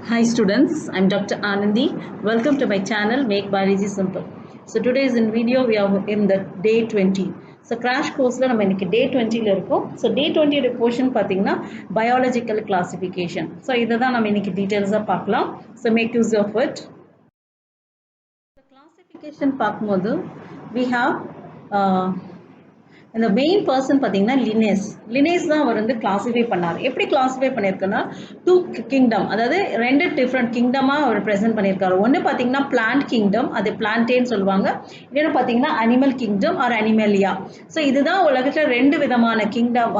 Hi students, I'm Dr. Anandi. Welcome to my channel Make Biology Simple. So today's in video we are in the day 20. So crash course la நம்ம இன்னைக்கு day 20 ல இருக்கோம். So day 20 ஓட portion பாத்தீங்கன்னா biological classification. So இத தான் நம்ம இன்னைக்கு டீடைல்ஸா பார்க்கலாம். So make use of it. The classification பார்க்கும்போது we have இந்த மெயின் பர்சன் பார்த்தீங்கன்னா லினேஸ் தான் அவர் வந்து கிளாசிஃபை பண்ணார். எப்படி கிளாசிஃபை பண்ணியிருக்குன்னா டூ கிங்டம், அதாவது ரெண்டு டிஃப்ரெண்ட் கிங்டமாக அவர் ப்ரெசென்ட் பண்ணியிருக்காரு. ஒன்று பார்த்தீங்கன்னா பிளான்ட் கிங்டம், அது பிளான்டேன்னு சொல்லுவாங்க. இன்னொன்று பார்த்தீங்கன்னா animal kingdom or animalia. So இதுதான் உலகத்தில் ரெண்டு விதமான கிங்டம்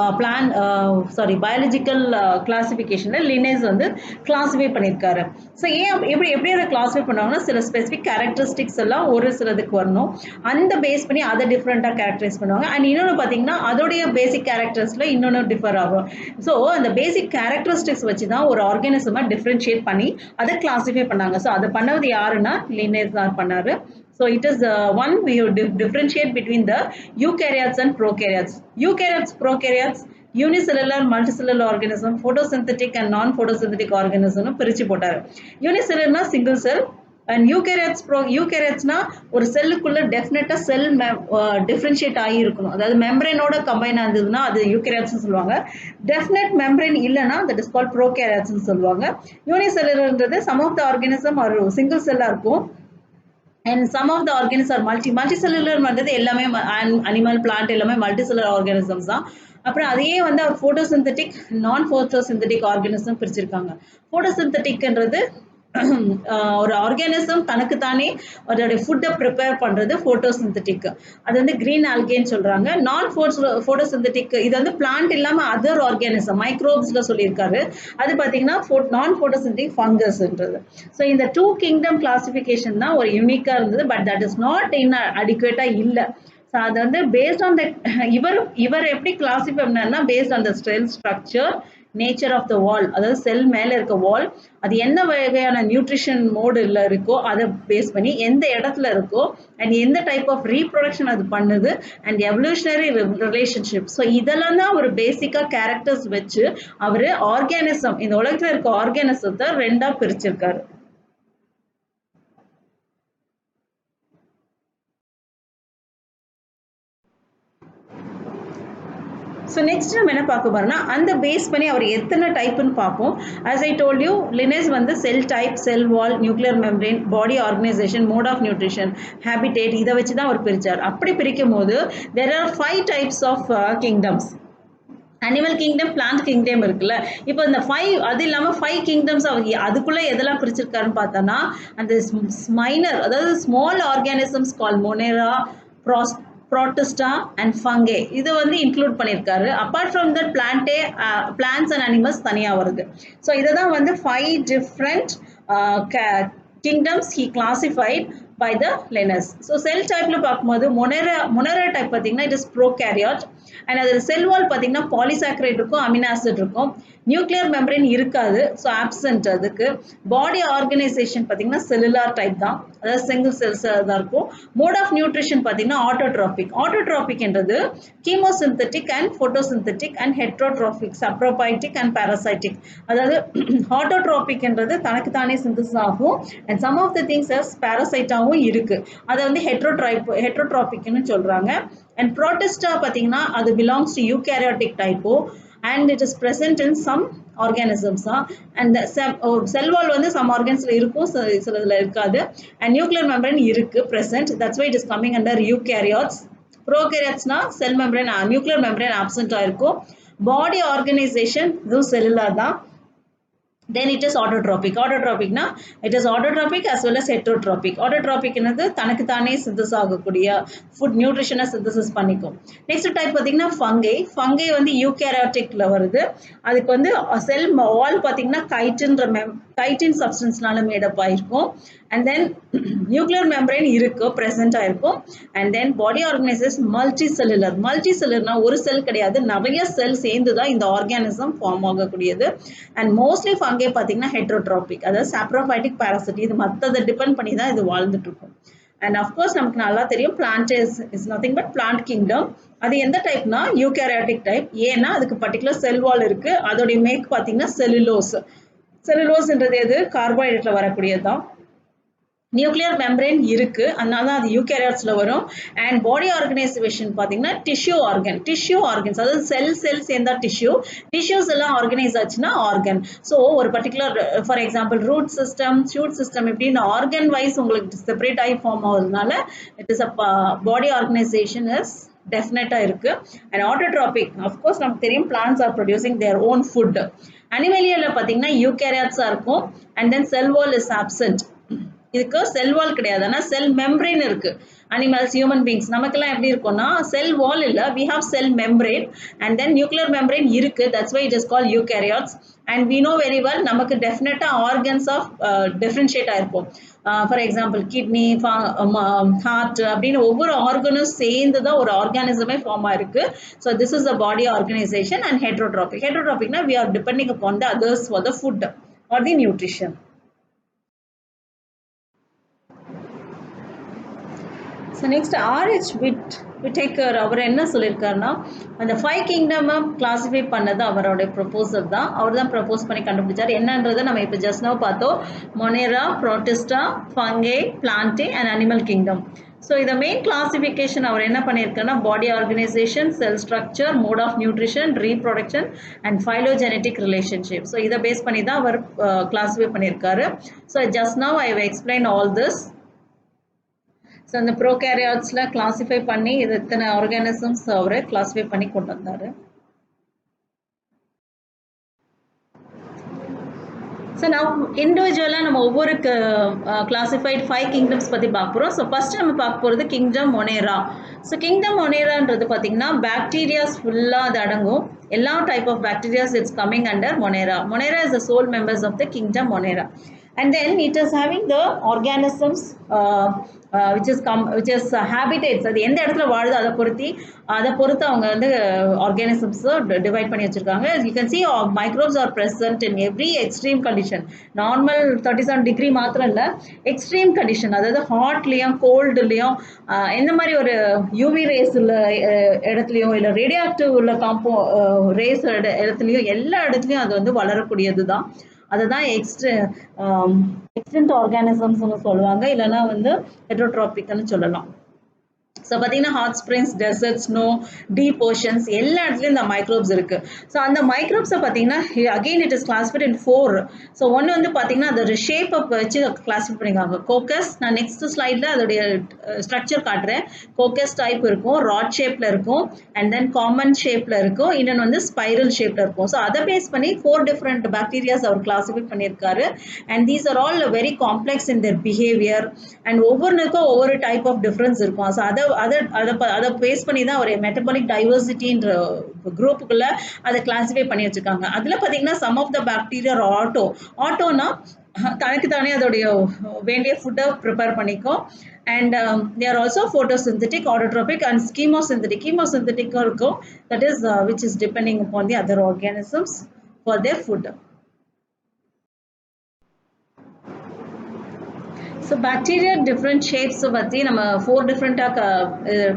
பயாலஜிக்கல் கிளாசிஃபிகேஷனில் லினேஸ் வந்து கிளாசிஃபை பண்ணியிருக்காரு. ஸோ எப்படி அதை கிளாசிஃபை பண்ணுவாங்கன்னா சில ஸ்பெசிஃபிக் கேரக்டரிஸ்டிக்ஸ் எல்லாம் ஒரு சிலதுக்கு வரணும், அந்த பேஸ் பண்ணி அதை டிஃப்ரெண்ட்டாக கேரக்டரைஸ் பண்ணுவாங்க. அண்ட் இன்னொன்று பார்த்தீங்கன்னா அதோடைய பேசிக் கேரக்டர்ஸில் இன்னொன்று டிஃபர் ஆகும். ஸோ அந்த பேசிக் கேரக்டரிஸ்டிக்ஸ் வச்சு தான் ஒரு ஆர்கானிசமாக டிஃப்ரென்ஷியேட் பண்ணி அதை கிளாசிஃபை பண்ணாங்க. ஸோ அதை பண்ணது யாருன்னா லினேஸ் தான் பண்ணாரு. So it is one we differentiate between the eukaryotes and prokaryotes. Eukaryotes, prokaryotes, unicellular, multicellular organism, photosynthetic and non-photosynthetic organism பிரிச்சு போட்டாரு. Unicellular single cell and eukaryotes ஒரு செல்லுக்குள்ள டெஃபினட்டா செல் டிஃபரன்ஷியேட் ஆகி இருக்கணும், அதாவது மெம்பரேனோட கம்பைன் ஆகுதுன்னா அது யூகேரியாட்ஸ் சொல்லுவாங்க. டெஃபினட் மெம்பரேன் இல்லைன்னா தட் இஸ் கால்ட் ப்ரோகேரியாட்ஸ் சொல்லுவாங்க. யூனிசெல்லுலர்ன்றது சம் ஆஃப் த ஆர்கானிசம் ஒரு சிங்கிள் செல்லா இருக்கும். And some of the organisms are multicellular பண்றது எல்லாமே அனிமல் பிளான்ட் எல்லாமே மல்டிசெல்லுலர் ஆர்கானிசம்ஸ் தான். அப்புறம் அதையே வந்து அவர் ஃபோட்டோசிந்தட்டிக் நான் ஃபோட்டோசிந்தட்டிக் ஆர்கானிசம் பிரிச்சிருக்காங்க. ஃபோட்டோசிந்தட்டிக்ன்றது ஒரு ஆர்கானிசம் தனக்குத்தானே அதோடைய ஃபுட்டை ப்ரிப்பேர் பண்ணுறது ஃபோட்டோசிந்தட்டிக், அது வந்து கிரீன் ஆல்கேன்னு சொல்கிறாங்க. நான் ஃபோட்டோசிந்தட்டிக் இது வந்து பிளான்ட் இல்லாமல் அதர் ஆர்கானிசம் மைக்ரோப்ஸில் சொல்லியிருக்காரு, அது பார்த்தீங்கன்னா நான் ஃபோட்டோசிந்தட்டிக் ஃபங்கஸ்ன்றது. ஸோ இந்த டூ கிங்டம் கிளாசிஃபிகேஷன் தான் ஒரு யூனிக்காக இருந்தது, but that is not in அடிக்குவேட்டாக இல்லை. ஸோ அது வந்து பேஸ்ட் ஆன் த இவர் எப்படி கிளாசிஃபை பண்ணார்னா based on the cell structure, nature of the wall, அதாவது செல் மேலே இருக்க வால் அது என்ன வகையான நியூட்ரிஷன் மோடில் இருக்கோ அதை பேஸ் பண்ணி எந்த இடத்துல இருக்கோ அண்ட் எந்த டைப் ஆஃப் ரீப்ரொடக்ஷன் அது பண்ணுது அண்ட் எவல்யூஷனரி ரிலேஷன்ஷிப். ஸோ இதெல்லாம் தான் ஒரு பேசிக்காக கேரக்டர்ஸ் வச்சு அவர் ஆர்கானிசம், இந்த உலகத்தில் இருக்க ஆர்கானிசத்தை ரெண்டா பிரிச்சிருக்காரு. ஸோ நெக்ஸ்ட் நம்ம என்ன பார்க்க போறோம்னா அந்த பேஸ் பண்ணி அவர் எத்தனை டைப்னு பார்ப்போம். As I told you, Linnaeus வந்து cell type, cell wall, nuclear membrane, body organization, mode of nutrition, habitat, இதை வச்சு தான் அவர் பிரித்தார். அப்படி பிரிக்கும் போது there are 5 types of kingdoms. Animal kingdom, plant kingdom இருக்குல்ல. இப்போ இந்த 5 அது இல்லாமல் 5 கிங்டம்ஸ் அவர் அதுக்குள்ளே எதெல்லாம் பிரிச்சிருக்காருன்னு பார்த்தோன்னா அந்த மைனர், அதாவது small organisms call Monera, Protista and fungi, இதை வந்து இன்க்ளூட் பண்ணியிருக்காரு. Apart from that plants and animals தனியாக வருது. ஸோ இதை தான் வந்து 5 different kingdoms he classified by the Linnaeus. So cell typeல பார்க்கும்போது மொனேரா டைப் பார்த்தீங்கன்னா it is prokaryote and அது செல் வால் பார்த்தீங்கன்னா பாலிசாக்கரைட் இருக்கும், அமினோ ஆசிட் இருக்கும், நியூக்ளியர் மெம்பரேன் இருக்காது, ஸோ ஆப்சென்ட். அதுக்கு பாடி ஆர்கனைசேஷன் பார்த்தீங்கன்னா செல்லுலார் டைப் தான், அதாவது சிங்கிள் செல்ஸ் தான் இருக்கும். மோட் ஆஃப் நியூட்ரிஷன் பார்த்தீங்கன்னா ஆட்டோட்ராபிக்ன்றது chemosynthetic and photosynthetic and heterotrophic, saprophytic and parasitic. அதாவது ஆட்டோட்ராபிக்ன்றது தனக்கு தானே சிந்தசிஸ் ஆகும் and some of the things as பாராசைட்டாகவும் இருக்கு, அதை வந்து ஹெட்ரோட்ராபிக்னு சொல்றாங்க. அண்ட் ப்ரோட்டிஸ்டா பார்த்தீங்கன்னா அது பிலாங்ஸ் டு யூகேரியோட்டிக் டைப்போ and it is present in some organisms. And cell wall வந்து some organismல இருக்கும், சிலதுல இருக்காது. And nuclear membrane இருக்கு present, that's why it is coming under eukaryotes. Prokaryotes cell membrane, nuclear membrane absent ஆயிருக்கும். Body organization இது cellular தான். Then it is autotrophic. Autotropicனா it is autotrophic as well as heterotropic. Autotrophic என்னது தனக்கு தானே synthesis ஆகக்கூடிய food நியூட்ரிஷனை synthesis பண்ணிக்கும். Next type பார்த்தீங்கன்னா fungi வந்து யூகேரியோட்டிக்ல வருது. அதுக்கு வந்து செல் வால் பார்த்தீங்கன்னா கைட்டின் சப்ஸ்டன்ஸ்னால மேடப் ஆயிருக்கும். அண்ட் தென் நியூக்ளியர் மெம்பரேன் இருக்கு, ப்ரெசென்ட் ஆயிருக்கும். அண்ட் தென் பாடி ஆர்கனைசேஷன் மல்டிசெல்லுலர்னா ஒரு செல் கிடையாது, நிறைய செல் சேர்ந்து தான் இந்த organism form ஆகக்கூடியது. And mostly fungi பார்த்தீங்கன்னா ஹெட்ரோட்ராபிக், அதாவது சாப்ரோஃபைட்டிக் பாராசிட், இது மற்றதை டிபெண்ட் பண்ணி தான் இது வாழ்ந்துட்டு இருக்கும். அண்ட் அஃப்கோர்ஸ் நமக்கு நல்லா தெரியும் plant is nothing but plant kingdom. அது எந்த டைப்னா யூகேரியோட்டிக் டைப். ஏன்னா அதுக்கு பர்டிகுலர் செல் வால் இருக்கு, அதோடைய மேக் பார்த்தீங்கன்னா செல்லுலோஸ். செல்லுலோஸ்ன்றது எது கார்போஹைட்ரேட்ல வரக்கூடியது தான். நியூக்ளியர் மெம்பரேன் இருக்கு, அதனால தான் அது யூகேரியாட்ஸ்ல வரும். அண்ட் பாடி ஆர்கனைசேஷன் பார்த்தீங்கன்னா டிஷ்யூ ஆர்கன்ஸ், அதாவது செல் சேர்ந்தா டிஷ்யூஸ் எல்லாம் ஆர்கனைஸ் ஆச்சுன்னா ஆர்கன். ஸோ ஒரு particular for example root system, shoot system இப்படின்னு ஆர்கன் வைஸ் உங்களுக்கு செப்பரேட் ஆகி ஃபார்ம் ஆகுறதுனால it is a body organization is டெஃபினட்டா இருக்கு. அண்ட் ஆட்டோட்ராபிக், அஃப்கோர்ஸ் நமக்கு தெரியும் plants are producing their own food. அனிமேலியால பார்த்தீங்கன்னா யூகேரியாட்ஸா இருக்கும். And then cell wall is absent. இதுக்கு செல் வால் கிடையாது, ஆனால் செல் மெம்பரேன் இருக்கு. அனிமல்ஸ், ஹியூமன் பீங்ஸ் நமக்கெல்லாம் எப்படி இருக்கும்னா செல் வால் இல்லை, we have cell membrane and then nuclear membrane இருக்கு. That's why it is call eukaryotes. And we know very well நமக்கு டெஃபினட்டா ஆர்கன்ஸ் ஆஃப் டிஃபரன்ஷியேட் ஆயிருக்கும். ஃபார் எக்ஸாம்பிள் கிட்னி, ஹார்ட் அப்படின்னு ஒவ்வொரு ஆர்கனும் சேர்ந்து தான் ஒரு ஆர்கானிசமே ஃபார்ம் ஆயிருக்கு. So this is a body organization. And ஹெட்ரோட்ராபிக்னா we are depending upon the others for the food or the nutrition. So next Rh Whitaker அவர் என்ன சொல்லியிருக்காருன்னா அந்த 5 கிங்டம் கிளாஸிஃபை பண்ணது அவருடைய ப்ரொபோசல் தான். அவர் தான் ப்ரொபோஸ் பண்ணி கண்டுபிடிச்சார். என்னன்றதை நம்ம இப்போ ஜஸ்ட் நவ் பார்த்தோம். Monera, protista, fungi, plantae and animal kingdom. So இதை மெயின் கிளாசிஃபிகேஷன் அவர் என்ன பண்ணியிருக்காருன்னா body organisation, cell structure, mode of nutrition, reproduction and phylogenetic relationship. So இதை பேஸ் பண்ணி தான் அவர் கிளாஸிஃபை பண்ணியிருக்காரு. So just now I have explain all this. So அந்த ப்ரோகேரியாட்ஸில் கிளாஸிஃபை பண்ணி இது இத்தனை ஆர்கானிசம்ஸ் அவர் கிளாஸிஃபை பண்ணி கொண்டு வந்தார். ஸோ நான் இண்டிவிஜுவலாக நம்ம ஒவ்வொரு கிளாஸிஃபைட் 5 கிங்டம்ஸ் பற்றி பார்க்க போகிறோம். ஸோ ஃபஸ்ட்டு நம்ம பார்க்க போகிறது கிங்டம் மொனேரா. ஸோ கிங்டம் மொனேரான்றது பார்த்தீங்கன்னா பாக்டீரியாஸ் ஃபுல்லாக அது அடங்கும். எல்லா type of bacterias it's coming under Monera. Monera is the sole members of the kingdom Monera. And then it is having the organisms which is habitats. அது எந்த இடத்துல வாழுது அதை பொறுத்து அவங்க வந்து ஆர்கானிசம்ஸ் டிவைட் பண்ணி வச்சிருக்காங்க. You can see microbes are present in every extreme condition. Normal 37 degree மாத்திரம் இல்லை, எக்ஸ்ட்ரீம் கண்டிஷன், அதாவது ஹாட்லேயும் கோல்டுலேயும் எந்த மாதிரி ஒரு யூவி ரேஸ் உள்ள இடத்துலையும் இல்லை ரேடியோ ஆக்டிவ் உள்ள ரேஸ் இடத்துலையும் எல்லா இடத்துலையும் அது வந்து வளரக்கூடியது தான். அதுதான் எக்ஸ்டென்ட் ஆர்கானிசம்ஸ்னு சொல்லுவாங்க, இல்லைன்னா வந்து ஹெட்ரோட்ராபிக்னு சொல்லலாம். ஸோ பார்த்தீங்கன்னா hot springs, desert, snow, deep oceans எல்லா இடத்துலையும் இந்த மைக்ரோப்ஸ் இருக்குது. ஸோ அந்த மைக்ரோப்ஸை பார்த்தீங்கன்னா again it is classified in 4. So ஒன்று வந்து பார்த்தீங்கன்னா அதோட ஷேப்பை வச்சு கிளாஸிஃபை பண்ணிக்காங்க. கோக்கஸ், நான் நெக்ஸ்ட் ஸ்லைடில் அதோடைய ஸ்ட்ரக்சர் காட்டுறேன். கோக்கஸ் டைப் இருக்கும், ராட் ஷேப்பில் இருக்கும், அண்ட் தென் காமன் ஷேப்பில் இருக்கும், இன்னொன்று வந்து ஸ்பைரல் ஷேப்பில் இருக்கும். ஸோ அதை பேஸ் பண்ணி 4 டிஃப்ரெண்ட் பாக்டீரியாஸ் அவர் கிளாஸிஃபை பண்ணியிருக்காரு. And these are all very complex in there behaviour. And ஒவ்வொன்றுக்கும் ஒவ்வொரு டைப் ஆஃப் டிஃப்ரென்ஸ் இருக்கும். ஸோ அதை பேஸ் பண்ணி தான் ஒரு மெட்டபாலிக் டைவர்சிட்டின்ற குரூப்புக்குள்ள அதை கிளாஸிஃபை பண்ணி வச்சிருக்காங்க. அதில் பார்த்தீங்கன்னா சம் ஆஃப் த பாக்டீரியா ஆட்டோனா தனக்கு தானே அதோடைய வேண்டிய ஃபுட்டை ப்ரிப்பேர் பண்ணிக்கும். And they are also photosynthetic, autotrophic and கீமோசிந்தட்டிக்கும் இருக்கும். That is which is depending upon the other organisms for their food. So bacteria different shapes பற்றி நம்ம 4 டிஃப்ரெண்ட்டாக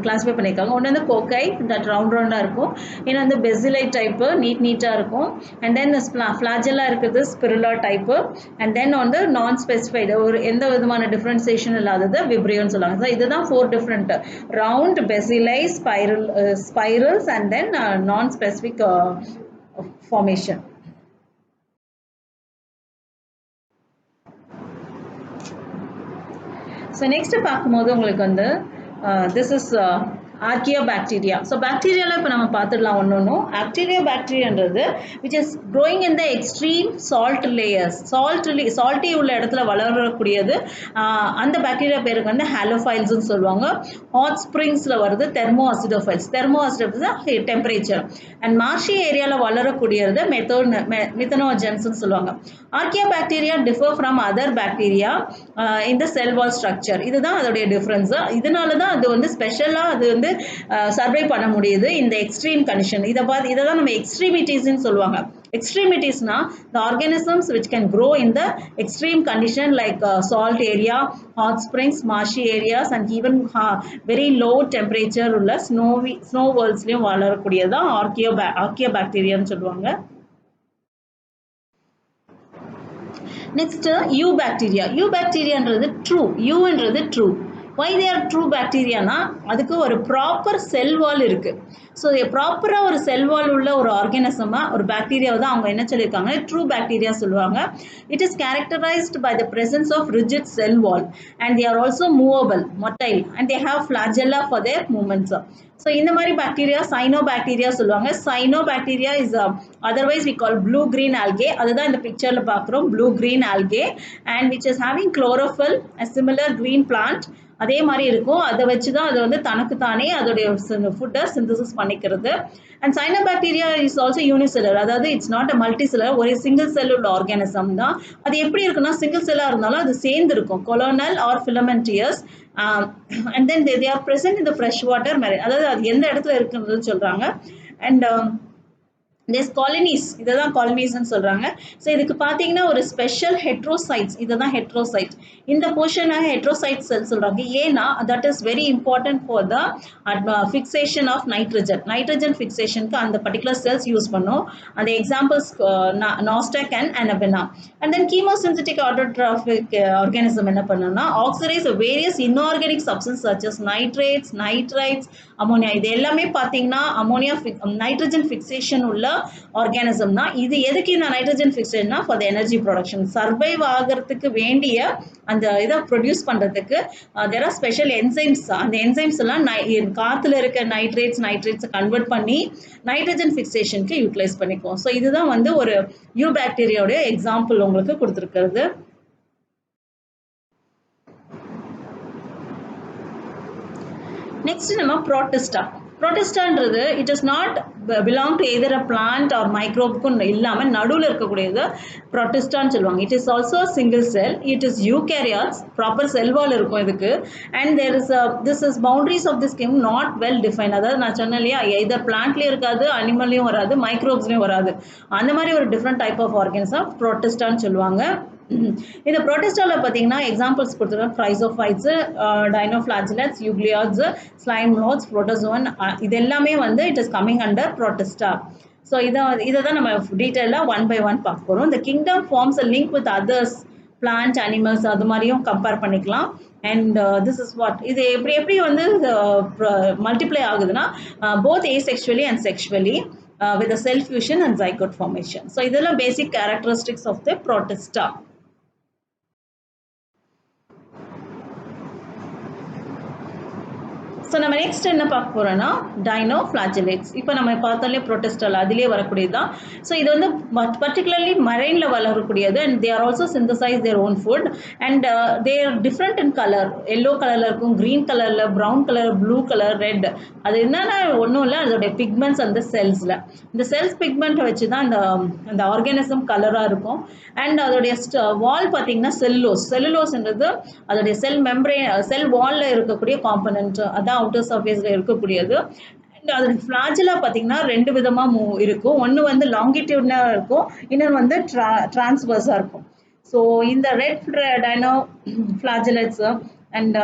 கிளாஸிஃபை பண்ணியிருக்காங்க. ஒன்று வந்து கோக்கை, தட் ரவுண்டாக இருக்கும். இன்னும் வந்து பெசிலை டைப்பு, நீட்டாக இருக்கும். அண்ட் தென் ஃப்ளாஜெல்லா இருக்குது, ஸ்பிருலா டைப்பு. அண்ட் தென் வந்து நான் ஸ்பெசிஃபைடு, ஒரு எந்த விதமான டிஃப்ரென்சியேஷன் இல்லாதது விப்ரியோன்னு சொல்லுவாங்க. ஸோ இதுதான் 4 different: round, bacilli, spirals and then non specific formation. So next பார்க்கும்போது உங்களுக்கு வந்து திஸ் இஸ் ஆர்கியோபாக்டீரியா. ஸோ பாக்டீரியாவில் இப்போ நம்ம பார்த்துடலாம் ஒன்றும். ஆர்கியோபாக்டீரியான்றது which is growing in the extreme salt layers. Salty உள்ள இடத்துல வளரக்கூடியது. அந்த பாக்டீரியா பேருக்கு வந்து ஹாலோஃபைல்ஸ்ன்னு சொல்லுவாங்க. ஹாட் ஸ்ப்ரிங்ஸில் வருது தெர்மோ அசிடோஃபைல்ஸ் டெம்பரேச்சர். அண்ட் மார்ஷி ஏரியாவில் வளரக்கூடியது மித்தனோஜென்ஸ்ன்னு சொல்லுவாங்க. ஆர்கியோபாக்டீரியா டிஃபர் ஃப்ரம் அதர் பாக்டீரியா இந்த செல் வால் ஸ்ட்ரக்சர். இதுதான் அதோடைய டிஃப்ரென்ஸு. இதனால தான் அது வந்து ஸ்பெஷலாக அது வந்து சர்வை பண்ண முடியுது இந்த எக்ஸ்ட்ரீம் கண்டிஷன். இதை தான் நம்ம எக்ஸ்ட்ரீமிட்டிஸ்ன்னு சொல்லுவாங்க. எக்ஸ்ட்ரீமிட்டிஸ்னா the organisms which can grow in the extreme condition like salt area, hot springs, marshy areas and even very low temperature உள்ள snow worldsலயும் வளரக்கூடியதான் ஆர்கியோபாக்டீரியான்னு சொல்லுவாங்க. Next, eubacteria. Eubacteria என்றது true. U என்றது true. Why they are true bacteria na அதுக்கு ஒரு proper செல் வால் இருக்கு. So ப்ராப்பராக ஒரு செல் வால் உள்ள ஒரு ஆர்கானிசமாக ஒரு பாக்டீரியாவை தான் அவங்க என்ன சொல்லியிருக்காங்க, ட்ரூ பாக்டீரியா சொல்லுவாங்க. It is characterised by the presence of rigid cell wall and they are also movable motile and they have flagella for their movements. So இந்த மாதிரி பாக்டீரியா சைனோபாக்டீரியா சொல்லுவாங்க. Cyanobacteria is otherwise we call blue green algae. அதுதான் இந்த பிக்சர்ல பார்க்குறோம், blue green algae and which is having chlorophyll, a similar green plant. அதே மாதிரி இருக்கும். அதை வச்சு தான் அது வந்து தனக்கு தானே அதோடைய ஃபுட்டை சிந்தசிஸ் பண்ணிக்கிறது. And cyanobacteria is also unicellular, அதாவது it's not a multicellular, ஒரு சிங்கிள் செல் உள்ள ஆர்கானிசம் தான். அது எப்படி இருக்குன்னா சிங்கிள் செல்லாக இருந்தாலும் அது சேர்ந்து இருக்கும், colonial or filamentous. And then they are present in the fresh water marine, அதாவது அது எந்த இடத்துல இருக்குன்னு சொல்கிறாங்க. அண்ட் there's colonies, இதுதான் coloniesன்னு சொல்றாங்க. ஸோ இதுக்கு பார்த்தீங்கன்னா ஒரு ஸ்பெஷல் ஹெட்ரோசைட்ஸ், இதுதான் ஹெட்ரோசைட். இந்த போர்ஷனாக ஹெட்ரோசைட் செல் சொல்றாங்க. ஏன்னா that is very important for the fixation of nitrogen. Nitrogen ஃபிக்சேஷனுக்கு அந்த பர்டிகுலர் செல்ஸ் யூஸ் பண்ணும். அந்த examples nostoc and anabaena. And then chemosynthetic autotrophic organism என்ன பண்ணணும்னா oxidise various inorganic substance such as nitrates, nitrites, ammonia. இது எல்லாமே பார்த்தீங்கன்னா ammonia nitrogen fixation உள்ள ஆர்கானிசம் தான். இது எதுக்கு இந்த நைட்ரஜன் ஃபிக்சேஷன்னா for the energy production, survive ஆகிறதுக்கு வேண்டிய அந்த இதை ப்ரொடியூஸ் பண்ணுறதுக்கு தேர் ஆர் ஸ்பெஷல் என்சைம்ஸ். அந்த என்சைம்ஸ் எல்லாம் காற்றுல இருக்க நைட்ரேட்ஸை கன்வெர்ட் பண்ணி நைட்ரஜன் ஃபிக்சேஷனுக்கு யூட்டிலைஸ் பண்ணிக்குவோம். ஸோ இதுதான் வந்து ஒரு யூபாக்டீரியாவுடைய எக்ஸாம்பிள் உங்களுக்கு கொடுத்துருக்கிறது. நெக்ஸ்ட் நம்ம ப்ரோட்டிஸ்டா. ப்ரோட்டிஸ்டான்றது it is not belong to either a plant or மைக்ரோப்க்கும் இல்லாமல் நடுவில் இருக்கக்கூடியது ப்ரோட்டிஸ்டான்னு சொல்லுவாங்க. It is also single cell, it is eukaryotes, proper cell wall இருக்கும் இதுக்கு. And there is this is boundaries of this game not well define. அதாவது நான் சொன்னேன் இல்லையா, எதர் பிளான்ட்லேயும் இருக்காது, அனிமல்லையும் வராது, மைக்ரோப்ஸ்லையும் வராது. அந்த மாதிரி ஒரு டிஃப்ரெண்ட் டைப் ஆஃப் ஆர்கானிசம் ப்ரோட்டிஸ்டான்னு சொல்லுவாங்க. இந்த ப்ரோட்டிஸ்டாவில் பார்த்தீங்கன்னா எக்ஸாம்பிள்ஸ் கொடுத்துருக்காங்க, க்ரைசோஃபைட்ஸு, டைனோஃப்ளாஜிலட்ஸ், யூக்ளியாட்ஸ், ஸ்லைம் நோட்ஸ், புரோட்டோசோன். இது எல்லாமே வந்து it is coming under Protista. So இதை தான் நம்ம டீட்டெயிலாக ஒன் பை ஒன் பார்க்க போகிறோம். இந்த kingdom forms a link with others plant, animals, அது மாதிரியும் கம்பேர் பண்ணிக்கலாம். அண்ட் திஸ் இஸ் வாட் இது எப்படி வந்து மல்டிப்ளை ஆகுதுன்னா both asexually and sexually with the cell fusion and zygote formation. So இதெல்லாம் basic characteristics of the protista. So நம்ம next என்ன பார்க்க போகிறோன்னா டைனோஃப்ளாஜிலேட்ஸ். இப்போ நம்ம பார்த்தாலே ப்ரோட்டிஸ்டால் அதிலே வரக்கூடியது தான். ஸோ இது வந்து பர்டிகுலர்லி மரைனில் வளரக்கூடியது. And they are also synthesise their own food. And they are different in colour. Yellow கலரில் இருக்கும், க்ரீன் கலரில், brown colour, blue colour, red. அது என்னென்னா ஒன்றும் இல்லை, அதோடைய பிக்மெண்ட்ஸ் அந்த செல்ஸில். இந்த செல்ஸ் பிக்மெண்ட்டை வச்சு தான் அந்த ஆர்கானிசம் கலராக இருக்கும். அண்ட் அதோடைய வால் பார்த்தீங்கன்னா செல்லுலோஸ்ன்றது அதோடைய செல் மெம்பரேன், செல் வாலில் இருக்கக்கூடிய காம்பனண்ட், அதான் அவுட்டர் சர்ஃபேஸில் இருக்கக்கூடியது. அதோட ஃப்ளாஜெல்லா பார்த்தீங்கன்னா ரெண்டு விதமாக இருக்கும். ஒன்று வந்து லாங்கிடியூட்னாக இருக்கும், இன்னொன்று வந்து டிரான்ஸ்வர்ஸாக இருக்கும். ஸோ இந்த ரெட் டைனோ ஃப்ளாஜெலட்ஸ் அண்ட்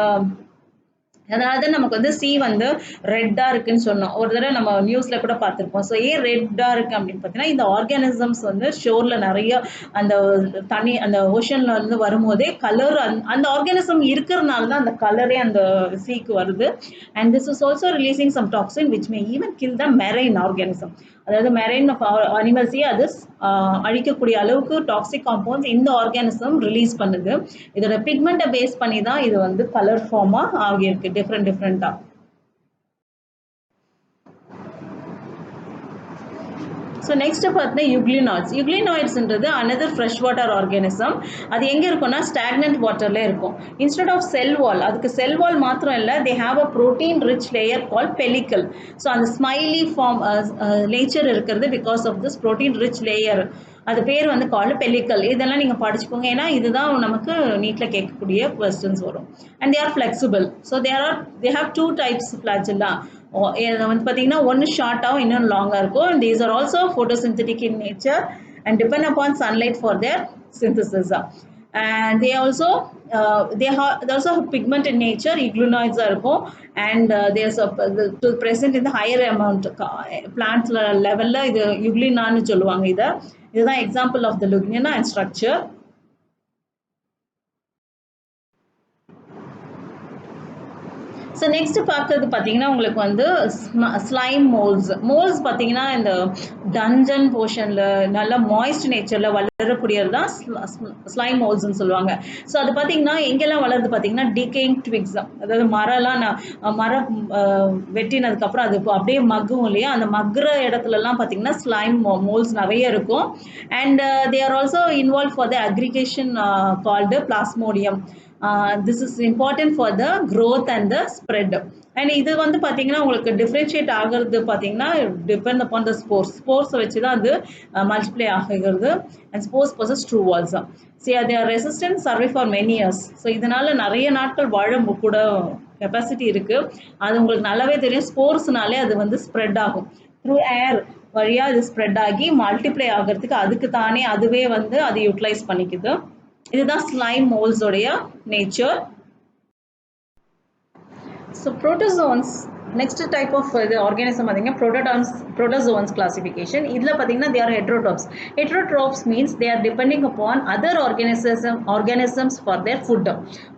அதாவது நமக்கு வந்து சி வந்து ரெட்டாக இருக்குன்னு சொன்னோம். ஒரு தடவை நம்ம நியூஸில் கூட பார்த்துருப்போம். ஸோ ஏன் ரெட்டாக இருக்குது அப்படின்னு பார்த்தீங்கன்னா இந்த ஆர்கானிசம்ஸ் வந்து ஷோரில் நிறைய அந்த தண்ணி அந்த ஓஷனில் இருந்து வரும்போதே கலர் அந்த ஆர்கானிசம் இருக்கிறதுனால தான் அந்த கலரே அந்த சீக்கு வருது. And this is also releasing some toxin which may even kill the marine organism. அதாவது மெரைன் அனிமல்ஸையே அது அழிக்கக்கூடிய அளவுக்கு டாக்ஸிக் காம்பவுண்ட்ஸ் இந்த ஆர்கானிசம் ரிலீஸ் பண்ணுது. இதோட பிக்மெண்ட்டை பேஸ் பண்ணி தான் இது வந்து கலர் ஃபார்மாக ஆகியிருக்கு டிஃப்ரெண்ட்டாக. ஸோ நெக்ஸ்ட் பார்த்தீங்கன்னா யுக்ளினாய்ட்ஸ். யுக்ளினாய்ட்ஸ்ன்றது அனதர் ஃப்ரெஷ் வாட்டர் ஆர்கானிசம். அது எங்கே இருக்கும்னா ஸ்டாக்னன்ட் வாட்டரில் இருக்கும். இன்ஸ்டெட் ஆஃப் செல் வால், அதுக்கு செல் வால் மாத்திரம் இல்லை, they have a protein rich layer call pellicle. So அந்த ஸ்மைலி ஃபார்ம் நேச்சர் இருக்கிறது because of this protein rich layer. அது பேர் வந்து கால்டு பெலிக்கல். இதெல்லாம் நீங்கள் படிச்சுக்கோங்க, ஏன்னா இதுதான் நமக்கு நீட்டில் கேட்கக்கூடிய கொஸ்டின்ஸ் வரும். And they are flexible. So they have two types flagella. வந்து பார்த்தீங்கன்னா ஒன்று ஷார்ட்டாகவும் இன்னொன்று லாங்காக இருக்கும். These are also photosynthetic in nature and depend upon sunlight for their synthesis. And they also have pigment in nature, iglinoids இருக்கும். And they are present in the higher amount plants level. இது யுக்ளினான்னு சொல்லுவாங்க. இதுதான் example of the லுக்னினா and structure. So next பார்க்கறது பார்த்தீங்கன்னா உங்களுக்கு வந்து ஸ்லைம் மோல்ஸ் பார்த்தீங்கன்னா இந்த டஞ்சன் போர்ஷனில் நல்ல மாய்ஸ்ட் நேச்சரில் வளரக்கூடியது தான் ஸ்லைம் மோல்ஸ்ன்னு சொல்லுவாங்க. ஸோ அது பார்த்தீங்கன்னா எங்கெல்லாம் வளருது பார்த்தீங்கன்னா டிகேயிங் ட்விக்ஸ், அதாவது மரம் வெட்டினதுக்கப்புறம் அது அப்படியே மக்கும் இல்லையா, அந்த மக்குற இடத்துலலாம் பார்த்தீங்கன்னா ஸ்லைம் மோல்ஸ் நிறைய இருக்கும். And they are also involve for the aggregation called plasmodium. This is important for the growth and the spread. And இது வந்து பார்த்தீங்கன்னா உங்களுக்கு டிஃப்ரென்ஷியேட் ஆகிறது பார்த்தீங்கன்னா டிபெண்ட் அப்பான் த ஸ்போர்ஸை வச்சு தான் அது மல்டிப்ளை ஆகிறது. And spores possess true walls. So அது resistant survey for many years. So இதனால நிறைய நாட்கள் வாழ கூட கெப்பாசிட்டி இருக்குது. அது உங்களுக்கு நல்லாவே தெரியும். ஸ்போர்ஸ்னாலே அது வந்து ஸ்ப்ரெட் ஆகும் த்ரூ ஏர் வழியாக அது ஸ்ப்ரெட் ஆகி மல்டிப்ளை ஆகிறதுக்கு அதுக்கு தானே அதுவே வந்து அது யூட்டிலைஸ் பண்ணிக்குது. இதுதான் ஸ்லைம் மோல்ஸோடைய nature. So protozoans next type of இது ஆர்கானிசம் பார்த்தீங்கன்னா புரோட்டோசோன்ஸ் கிளாசிஃபிகேஷன். இதில் பார்த்தீங்கன்னா they are heterotrophs. Heterotrophs means they are depending upon other organisms for their food.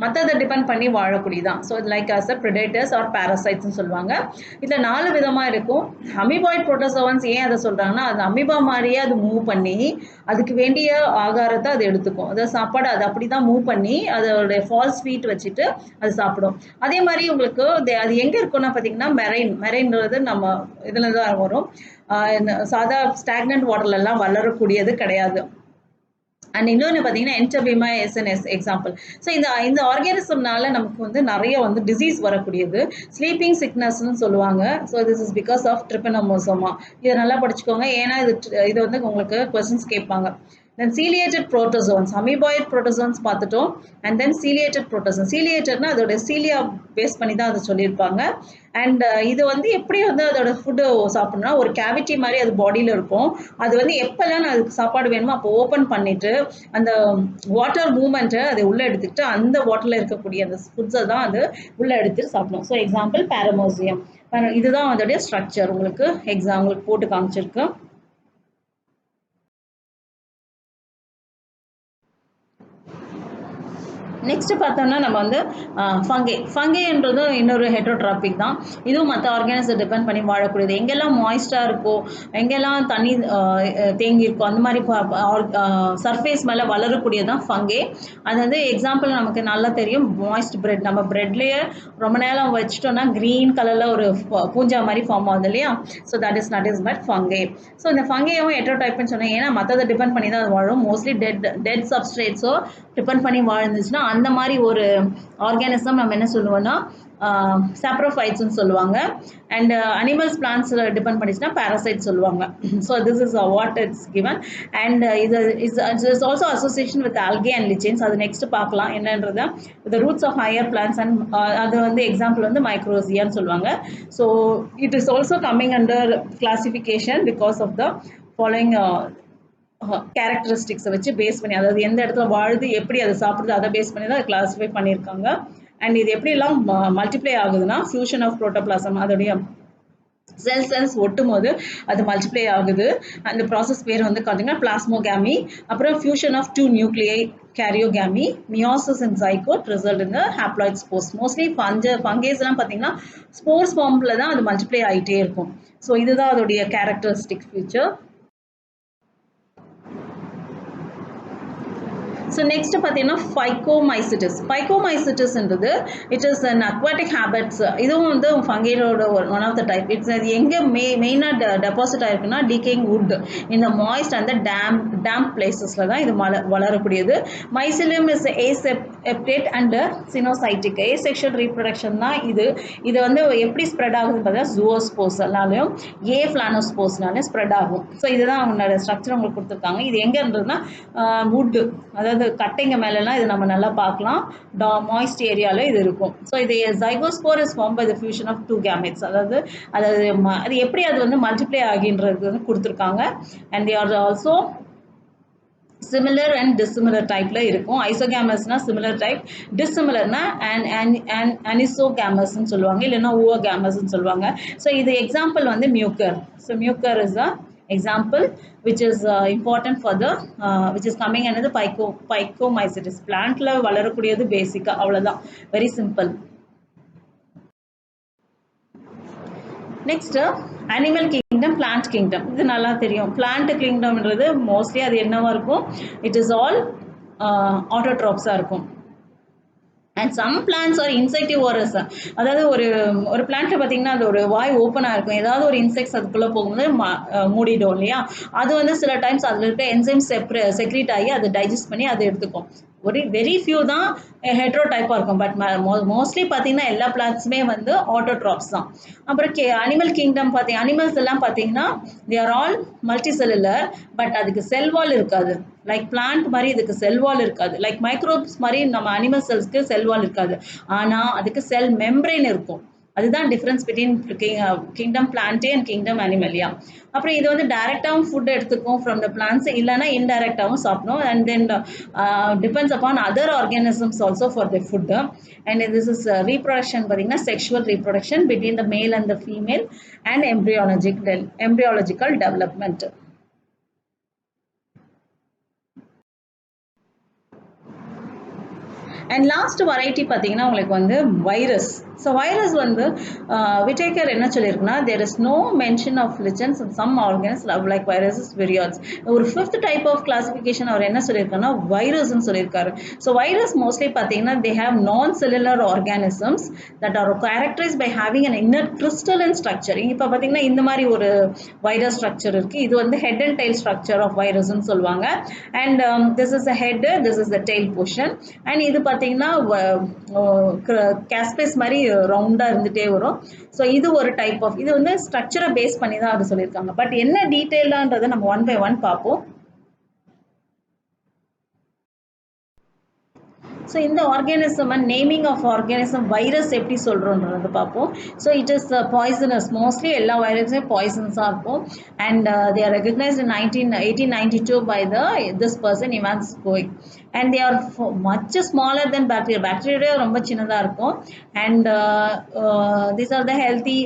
மற்றதை டிபெண்ட் பண்ணி வாழக்கூடியதான். So like as a predators or பேரசைட்ஸ்னு சொல்லுவாங்க. இதில் 4 விதமாக இருக்கும். அமீபாய்ட் புரோட்டோசோன்ஸ் ஏன் அதை சொல்கிறாங்கன்னா அது அமீபா மாதிரியே அது மூவ் பண்ணி அதுக்கு வேண்டிய ஆகாரத்தை அது எடுத்துக்கும். அதாவது சாப்பாடு அது அப்படி தான் மூவ் பண்ணி அதோடைய ஃபால்ஸ் ஃபீட் வச்சுட்டு அது சாப்பிடும். அதே மாதிரி உங்களுக்கு அது எங்கே இருக்குன்னா பார்த்தீங்கன்னா மெரைன்றது நம்ம இதில் தான் வரும். சாதா ஸ்டாக்னன்ட் வாட்டர்லாம் வளரக்கூடியது கிடையாது. அண்ட் இன்னொன்று பார்த்தீங்கன்னா என்டபீமா எஸ்என்எஸ் எக்ஸாம்பிள். ஸோ இந்த ஆர்கானிசம்னால நமக்கு வந்து நிறைய வந்து டிசீஸ் வரக்கூடியது. ஸ்லீப்பிங் சிக்னஸ்ன்னு சொல்லுவாங்க. So this is because of trypanosoma. இதை நல்லா படிச்சுக்கோங்க, ஏன்னா இது வந்து உங்களுக்கு கொஸ்டின்ஸ் கேட்பாங்க. Then ciliated protozoans, amoeboid protozoans பார்த்துட்டோம். And then ciliated protozoans. Ciliatedனா அதோட சீலியா பேஸ் பண்ணி தான் அதை சொல்லியிருப்பாங்க. அண்ட் இது வந்து எப்படி வந்து அதோட ஃபுட்டு சாப்பிட்ணும்னா ஒரு கேவிட்டி மாதிரி அது பாடியில் இருக்கும். அது வந்து எப்போல்லாம் அதுக்கு சாப்பாடு வேணுமோ அப்போ ஓப்பன் பண்ணிட்டு அந்த வாட்டர் மூமெண்ட்டை அதை உள்ளே எடுத்துக்கிட்டு அந்த வாட்டரில் இருக்கக்கூடிய அந்த ஃபுட்ஸை தான் அது உள்ளே எடுத்துட்டு சாப்பிடும். So example paramecium. இதுதான் அதோடைய ஸ்ட்ரக்சர் உங்களுக்கு உங்களுக்கு போட்டு காமிச்சிருக்கு. நெக்ஸ்ட் பார்த்தோம்னா நம்ம வந்து ஃபங்கைன்றதும் இன்னொரு ஹெட்ரோட்ராபிக் தான். இதுவும் மற்ற ஆர்கானிசத்தை டிபெண்ட் பண்ணி வாழக்கூடியது. எங்கெல்லாம் மாய்ஸ்டாக இருக்கோ, எங்கெல்லாம் தண்ணி தேங்கி இருக்கோ, அந்த மாதிரி சர்ஃபேஸ் மேலே வளரக்கூடியது தான் ஃபங்கை. அது வந்து எக்ஸாம்பிள் நமக்கு நல்லா தெரியும். மாய்ஸ்ட் பிரெட், நம்ம பிரெட்லேயே ரொம்ப நேரம் வச்சுட்டோம்னா க்ரீன் கலரில் ஒரு பூஞ்சா மாதிரி ஃபார்ம் ஆகுது இல்லையா. So that is but fungi. So இந்த ஃபங்கையும் ஹெட்ரோடைப்னு சொன்னேன், ஏன்னா மற்றதை டிபெண்ட் பண்ணி தான் அது வாழும். மோஸ்ட்லி டெட் சப்ஸ்ட்ரேட்ஸோ டிபெண்ட் பண்ணி வாழ்ந்துச்சுன்னா அந்த மாதிரி ஒரு ஆர்கானிசம் நம்ம என்ன சொல்லுவோம்னா சாப்ரோஃபைட்ஸ்ன்னு சொல்லுவாங்க. அண்ட் அனிமல்ஸ் பிளான்ட்ஸில் டிபெண்ட் பண்ணிச்சுன்னா பேரசைட் சொல்லுவாங்க. So this is what it's given. And இது is also association with algae and lichens. அது நெக்ஸ்ட் பார்க்கலாம் என்னன்றதை. The roots of higher plants and அது வந்து எக்ஸாம்பிள் வந்து மைக்ரோசியான்னு சொல்லுவாங்க. So it is also coming under classification because of the following கேரக்டரிஸ்டிக்ஸை வச்சு பேஸ் பண்ணி, அதாவது எந்த இடத்துல வாழுது, எப்படி அதை சாப்பிடுது, அதை பேஸ் பண்ணி தான் கிளாஸிஃபை பண்ணியிருக்காங்க. அண்ட் இது எப்படிலாம் மல்டிப்ளை ஆகுதுன்னா ஃபியூஷன் ஆஃப் புரோட்டோபிளாசம், அதோடைய செல்ஸ் ஒட்டும் போது அது மல்டிப்ளை ஆகுது. அந்த ப்ராசஸ் பேர் வந்து பார்த்தீங்கன்னா பிளாஸ்மோகாமி. அப்புறம் fusion of 2 nuclei karyogamy, meiosis and zygote result in the haploid spores. Mostly ஃபங்கேஸ்லாம் பார்த்தீங்கன்னா ஸ்போர்ஸ் ஃபார்மில் தான் அது மல்டிப்ளை ஆகிட்டே இருக்கும். ஸோ இதுதான் அதோடைய கேரக்டரிஸ்டிக் ஃபீச்சர். ஸோ நெக்ஸ்ட் பார்த்தீங்கன்னா ஃபைக்கோமைசிட்டிஸ்ன்றது it is an aquatic habits. இதுவும் வந்து ஃபங்கைலோட one of the type. It's அது எங்கே மெயினாக டெபாசிட் ஆகிருக்குன்னா டிகேயிங் வுட் இந்த மாய்ஸ்ட் அந்த டேம்ப் பிளேசஸில் தான் இது வளரக்கூடியது. Mycelium is aseptate and coenocytic. Asexual reproduction தான் இது வந்து எப்படி ஸ்ப்ரெட் ஆகுதுன்னு பார்த்தீங்கன்னா ஜூவோஸ்போர்ஸ்னாலையும் ஃபிளானோஸ்போர்ஸ்னாலையும் ஸ்ப்ரெட் ஆகும். ஸோ இதுதான் அவங்களோட ஸ்ட்ரக்சர் உங்களுக்கு கொடுத்துருக்காங்க. இது எங்கே இருந்ததுன்னா வுட்டு, அதாவது கட்டைங்க மேலெல்லாம் இது நம்ம நல்லா பார்க்கலாம். மாய்ஸ்ட் ஏரியாவில் இது இருக்கும். ஸோ இது zygospore is form by the fusion of 2 gametes. அதாவது அது எப்படி அது வந்து மல்டிப்ளை ஆகின்றது வந்து கொடுத்துருக்காங்க. And they are also similar and dissimilar டைப்ல இருக்கும். ஐசோகேமஸ்னா சிமிலர் டைப், டிஸ்சிமிலர்னா அனிசோகேமஸ்ன்னு சொல்லுவாங்க, இல்லைன்னா ஓகேமஸ்ன்னு சொல்லுவாங்க. ஸோ இது எக்ஸாம்பிள் வந்து mucor. So mucor is a example which is important for the which is coming under the phycomycetes. Plant la valarakudiyadhu basic, avladha, very simple. Next animal kingdom, plant kingdom. இது நல்லா தெரியும். Plant கிங்டம்ன்றது mostly அது என்னவா இருக்கும், it is all ஆட்டோட்ராப்ஸாக இருக்கும். And some plants are insectivorous. அதாவது ஒரு ஒரு பிளான்ட்ல பார்த்தீங்கன்னா அது ஒரு வாய் ஓப்பனாக இருக்கும், ஏதாவது ஒரு இன்செக்ட்ஸ் அதுக்குள்ளே போகும்போது மூடிடும் இல்லையா. அது வந்து சில டைம்ஸ் அதில் இருக்க என்சைம் செக்ரீட் ஆகி அதை டைஜஸ்ட் பண்ணி அதை எடுத்துக்கும். ஒரு வெரி ஃபியூ தான் ஹெட்ரோ டைப்பாக இருக்கும். பட் மோஸ்ட்லி பார்த்தீங்கன்னா எல்லா பிளான்ட்ஸுமே வந்து ஆட்டோட்ராப்ஸ் தான். அப்புறம் அனிமல் கிங்டம் பார்த்தீங்க, அனிமல்ஸ் எல்லாம் பார்த்தீங்கன்னா they are all multi cellular. But அதுக்கு செல் வால் இருக்காது. லைக் பிளான்ட் மாதிரி இதுக்கு செல் வால் இருக்காது. லைக் மைக்ரோப்ஸ் மாதிரி நம்ம அனிமல் செல்ஸ்க்கு செல் வால் இருக்காது. ஆனால் அதுக்கு செல் மெம்பரேன் இருக்கும். அதுதான் difference between kingdom plantae and kingdom animalia. அப்புறம் இது வந்து டைரெக்டாகவும் ஃபுட் எடுத்துக்கும் ஃப்ரம் த பிளான்ஸ், இல்லைனா இன்டைரக்டாகவும் சாப்பிடும். And then depends upon other organisms also for the food. And this is reproduction பார்த்தீங்கன்னா sexual reproduction between the male and the female and embryological development. And last variety பார்த்தீங்கன்னா உங்களுக்கு வந்து virus. So virus வந்து Whittaker என்ன சொல்லியிருக்குன்னா, there is no mention of lichens and some organs like viruses viroids. ஒரு 5th type of classification அவர் என்ன சொல்லியிருக்காருன்னா வைரஸ்ன்னு சொல்லியிருக்காரு. ஸோ வைரஸ் மோஸ்ட்லி பார்த்தீங்கன்னா they have non cellular organisms that are characterise by having an inner crystalline structure. இப்போ பார்த்தீங்கன்னா இந்த மாதிரி ஒரு வைரஸ் ஸ்ட்ரக்சர் இருக்குது. இது வந்து head and tail structure of வைரஸ்ன்னு சொல்லுவாங்க. And this is a head, this is the tail portion. And இது பார்த்தீங்கன்னா கேஸ்பேஸ் மாதிரி ரவுண்டாக இருந்துகிட்டே வரும். ஸோ இது ஒரு டைப் ஆஃப், இது வந்து ஸ்ட்ரக்சரை பேஸ் பண்ணி தான் அது சொல்லியிருக்காங்க. பட் என்ன டீட்டெயிலான்றதை நம்ம ஒன் பை ஒன் பார்ப்போம். ஸோ இந்த organism and naming of organism virus எப்படி சொல்கிறோன்றது பார்ப்போம். So it is poisonous. Mostly எல்லா வைரஸுமே பாய்சன்ஸாக இருக்கும். And they are recognised in 1892 by this person இவான்ஸ் கோயிக். And they are much smaller then bacteria. Bacteria ரொம்ப சின்னதாக இருக்கும். And these are the healthy.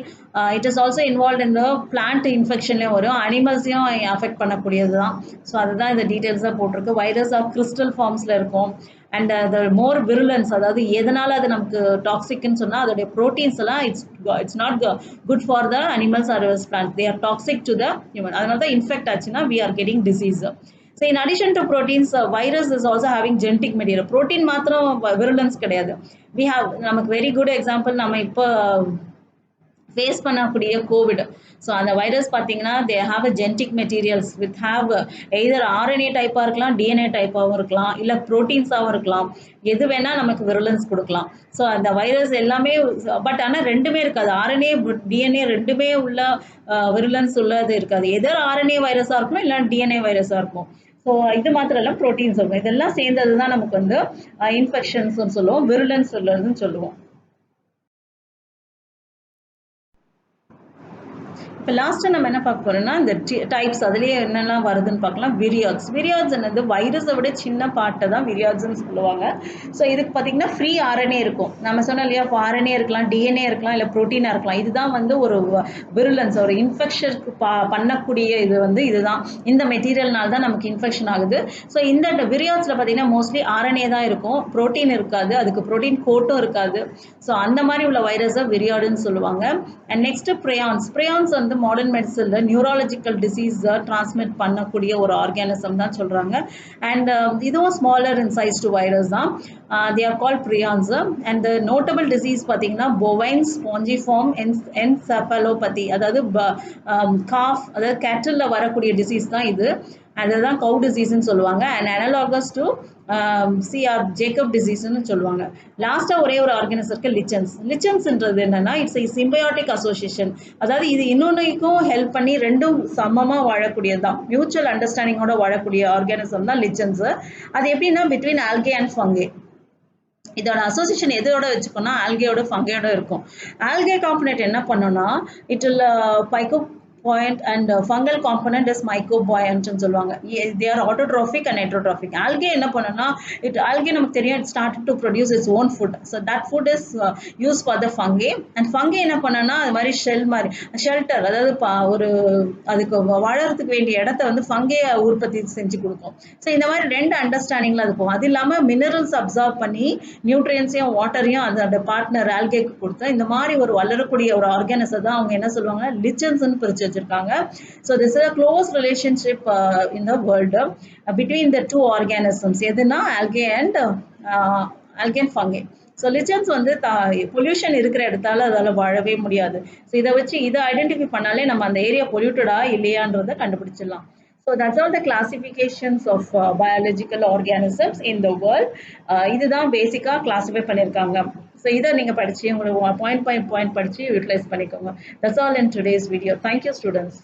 It is also involve in the plant இன்ஃபெக்ஷன்லேயும் வரும், அனிமல்ஸையும் அஃபெக்ட் பண்ணக்கூடியது தான். ஸோ அதுதான் இந்த டீட்டெயில்ஸாக போட்டிருக்கு. வைரஸ் ஆஃப் கிறிஸ்டல் ஃபார்ம்ஸில் இருக்கும். அண்ட் த மோர் விருலன்ஸ், அதாவது எதனால் அது நமக்கு டாக்ஸிக்னு சொன்னால் அதோடைய ப்ரோட்டீன்ஸ் எல்லாம் it's not good for the animals or plant. They are toxic to the human. அதனால தான் இன்ஃபெக்ட் ஆச்சுன்னா we are getting disease. So in addition to proteins, virus is also having genetic material. Protein மாத்திரம் virulence கிடையாது. We have, நமக்கு very good example நம்ம இப்போ face பண்ணக்கூடிய Covid. So அந்த வைரஸ் பார்த்தீங்கன்னா they have a genetic materials with have either RNA டைப்பாக இருக்கலாம், டிஎன்ஏ டைப்பாகவும் இருக்கலாம், இல்லை ப்ரோட்டீன்ஸாகவும் இருக்கலாம். எது வேணால் நமக்கு விருலன்ஸ் கொடுக்கலாம். ஸோ அந்த வைரஸ் எல்லாமே, பட் ஆனால் ரெண்டுமே இருக்காது. ஆர்என்ஏ டிஎன்ஏ ரெண்டுமே உள்ள விருலன்ஸ் உள்ளது இருக்காது. எதர் ஆர்என்ஏ வைரஸாக இருக்கும், இல்லை டிஎன்ஏ வைரஸாக இருக்கும். ஸோ இது மாத்திரம் இல்லை, ப்ரோட்டீன்ஸ் இருக்கும். இதெல்லாம் சேர்ந்தது தான் நமக்கு வந்து இன்ஃபெக்ஷன்ஸ்னு சொல்லுவோம், விருலன்ஸ் உள்ளதுன்னு சொல்லுவோம். இப்போ லாஸ்ட்டாக நம்ம என்ன பார்க்க போகிறோம்னா இந்த டைப்ஸ், அதுலேயே என்னெல்லாம் வருதுன்னு பார்க்கலாம். விரியாட்ஸ். விரியாட்ஸ் என்னது, வைரஸை விட சின்ன பார்ட்டை தான் விரியாட்ஸ்ன்னு சொல்லுவாங்க. ஸோ இதுக்கு பார்த்தீங்கன்னா ஃப்ரீ ஆர்என்ஏ இருக்கும். நம்ம சொன்னோம் இல்லையா, இப்போ ஆர்என்ஏ இருக்கலாம், டிஎன்ஏ இருக்கலாம், இல்லை ப்ரோட்டீனாக இருக்கலாம். இதுதான் வந்து ஒரு விருலன்ஸ், ஒரு இன்ஃபெக்ஷனுக்கு பண்ணக்கூடிய இது வந்து இதுதான். இந்த மெட்டீரியல்னால தான் நமக்கு இன்ஃபெக்ஷன் ஆகுது. ஸோ இந்த விரியாட்ஸில் பார்த்தீங்கன்னா மோஸ்ட்லி ஆர்என்ஏ தான் இருக்கும், ப்ரோட்டீன் இருக்காது, அதுக்கு ப்ரோட்டீன் கோட்டும் இருக்காது. ஸோ அந்த மாதிரி உள்ள வைரஸை விரியாடுன்னு சொல்லுவாங்க. And next prions. ப்ரியான்ஸ் வந்து மாடர்ன் மெடிசனில் நியூராலஜிக்கல் டிசீஸை டிரான்ஸ்மிட் பண்ணக்கூடிய ஒரு ஆர்கானிசம் தான் சொல்கிறாங்க. அண்ட் இதுவும் smaller in size to virus தான். They are called prions. And notable disease பார்த்தீங்கன்னா போவைன் ஸ்பாஞ்சிஃபார்ம் என்செஃபலோபதி, அதாவது காஃப், அதாவது கேட்டிலில் வரக்கூடிய டிசீஸ் தான் இது. அதுதான் கவு டிசீஸ்ன்னு சொல்லுவாங்க. And analogous to CR Jacob டிசீஸ்ன்னு சொல்லுவாங்க. லாஸ்ட்டாக ஒரே ஒரு ஆர்கானிசம் இருக்குது, லிச்சன்ஸ். லிச்சன்ஸ்ன்றது என்னன்னா இட்ஸ் a symbiotic association. அதாவது இது இன்னொன்றுக்கும் ஹெல்ப் பண்ணி ரெண்டும் சமமாக வாழக்கூடியது தான், மியூச்சுவல் அண்டர்ஸ்டாண்டிங்கோட வாழக்கூடிய ஆர்கானிசம் தான் லிச்சன்ஸ். அது எப்படின்னா பிட்வீன் ஆல்கே அண்ட் ஃபங்கே. இதோட அசோசியேஷன் எதோட வச்சுக்கோன்னா ஆல்கேயோட ஃபங்கையோட இருக்கும். ஆல்கே காம்பனேட் என்ன பண்ணோன்னா it will point, and fungal component is mycobuoyant ன்னு சொல்லுவாங்க. They are autotrophic and heterotrophic. Algae என்ன பண்ணும்னா algae நமக்கு தெரியும், it started to produce its own food. So that food is used for the fungi. And fungi என்ன பண்ணும்னா அது மாதிரி ஷெல் மாதிரி ஷெல்டர், அதாவது ஒரு அதுக்கு வாழறதுக்கு வேண்டிய இடத்த வந்து ஃபங்கே உற்பத்தி செஞ்சு கொடுக்கும். ஸோ இந்த மாதிரி ரெண்டு அண்டர்ஸ்டாண்டிங்ல அது போகும். அது இல்லாமல் மினரல்ஸ் அப்சார்ப் பண்ணி நியூட்ரியன்ஸையும் வாட்டரையும் அதோட பார்ட்னர் ஆல்கேக்கு கொடுத்தா இந்த மாதிரி ஒரு வளரக்கூடிய ஒரு ஆர்கானிசத்தை தான் அவங்க என்ன சொல்லுவாங்க, லிச்சன்ஸ்னு பிரிச்சு வச்சிருக்காங்க. So this is a close relationship in the world between the two organisms. எதுனா algae and fungi. So lichens வந்து பொல்யூஷன் இருக்கிற இடத்தால அதால் வாழவே முடியாது. ஸோ இதை வச்சு இதை ஐடென்டிஃபை பண்ணாலே நம்ம அந்த ஏரியா பொல்யூட்டடா இல்லையான்றதை கண்டுபிடிச்சிடலாம். So that's all the classifications of biological organisms in the world. இதுதான் பேசிக்காக கிளாஸிஃபை பண்ணியிருக்காங்க. ஸோ இதை நீங்கள் படித்து உங்களுக்கு பாயிண்ட் படித்து யூட்டிலைஸ் பண்ணிக்கோங்க. That's all in today's video. Thank you, students.